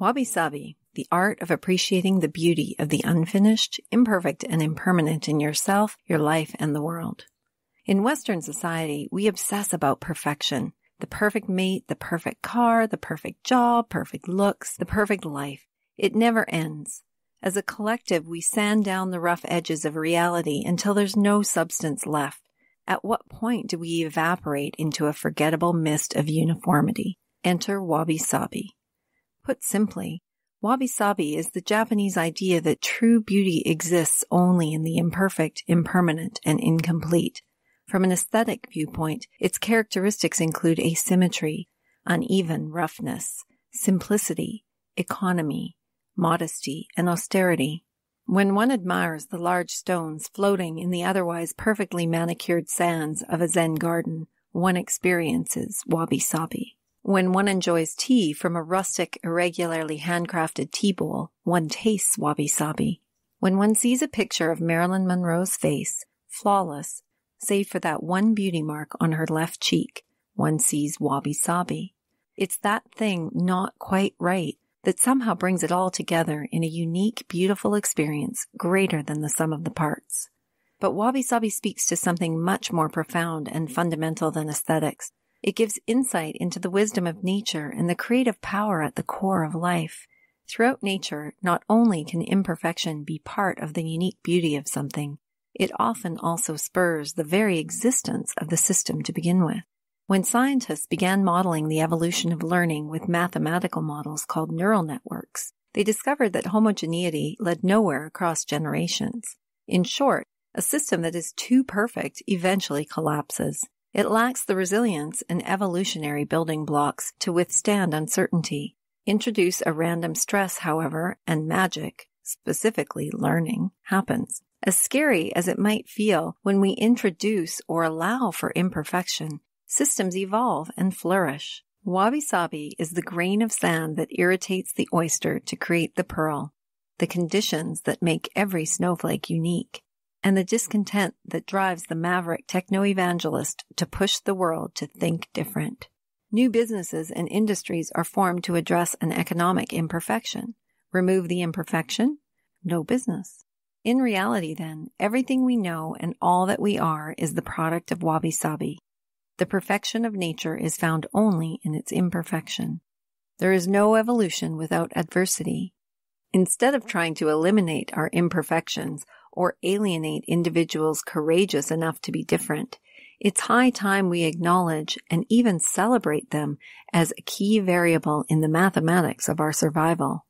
Wabi-Sabi, the art of appreciating the beauty of the unfinished, imperfect, and impermanent in yourself, your life, and the world. In Western society, we obsess about perfection. The perfect mate, the perfect car, the perfect job, perfect looks, the perfect life. It never ends. As a collective, we sand down the rough edges of reality until there's no substance left. At what point do we evaporate into a forgettable mist of uniformity? Enter Wabi-Sabi. Put simply, Wabi-Sabi is the Japanese idea that true beauty exists only in the imperfect, impermanent, and incomplete. From an aesthetic viewpoint, its characteristics include asymmetry, uneven roughness, simplicity, economy, modesty, and austerity. When one admires the large stones floating in the otherwise perfectly manicured sands of a Zen garden, one experiences Wabi-Sabi. When one enjoys tea from a rustic, irregularly handcrafted tea bowl, one tastes Wabi-Sabi. When one sees a picture of Marilyn Monroe's face, flawless, save for that one beauty mark on her left cheek, one sees Wabi-Sabi. It's that thing not quite right that somehow brings it all together in a unique, beautiful experience greater than the sum of the parts. But Wabi-Sabi speaks to something much more profound and fundamental than aesthetics. It gives insight into the wisdom of nature and the creative power at the core of life. Throughout nature, not only can imperfection be part of the unique beauty of something, it often also spurs the very existence of the system to begin with. When scientists began modeling the evolution of learning with mathematical models called neural networks, they discovered that homogeneity led nowhere across generations. In short, a system that is too perfect eventually collapses. It lacks the resilience and evolutionary building blocks to withstand uncertainty. Introduce a random stress, however, and magic, specifically learning, happens. As scary as it might feel when we introduce or allow for imperfection, systems evolve and flourish. Wabi-Sabi is the grain of sand that irritates the oyster to create the pearl, the conditions that make every snowflake unique, and the discontent that drives the maverick techno-evangelist to push the world to think different. New businesses and industries are formed to address an economic imperfection. Remove the imperfection? No business. In reality, then, everything we know and all that we are is the product of Wabi-Sabi. The perfection of nature is found only in its imperfection. There is no evolution without adversity. Instead of trying to eliminate our imperfections or alienate individuals courageous enough to be different, it's high time we acknowledge and even celebrate them as a key variable in the mathematics of our survival.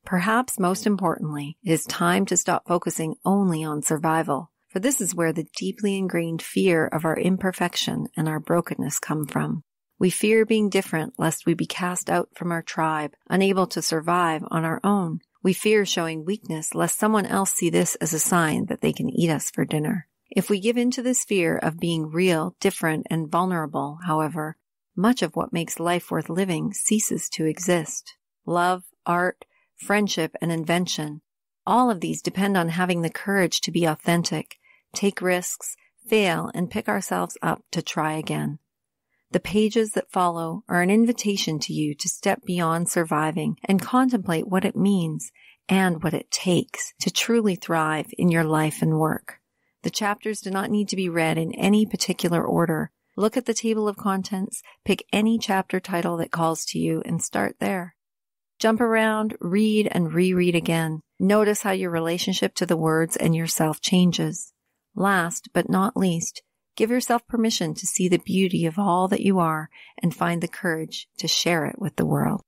Perhaps most importantly, it is time to stop focusing only on survival, for this is where the deeply ingrained fear of our imperfection and our brokenness come from. We fear being different lest we be cast out from our tribe, unable to survive on our own. We fear showing weakness lest someone else see this as a sign that they can eat us for dinner. If we give in to this fear of being real, different, and vulnerable, however, much of what makes life worth living ceases to exist. Love, art, friendship, and invention, all of these depend on having the courage to be authentic, take risks, fail, and pick ourselves up to try again. The pages that follow are an invitation to you to step beyond surviving and contemplate what it means and what it takes to truly thrive in your life and work. The chapters do not need to be read in any particular order. Look at the table of contents, pick any chapter title that calls to you, and start there. Jump around, read, and reread again. Notice how your relationship to the words and yourself changes. Last but not least, give yourself permission to see the beauty of all that you are and find the courage to share it with the world.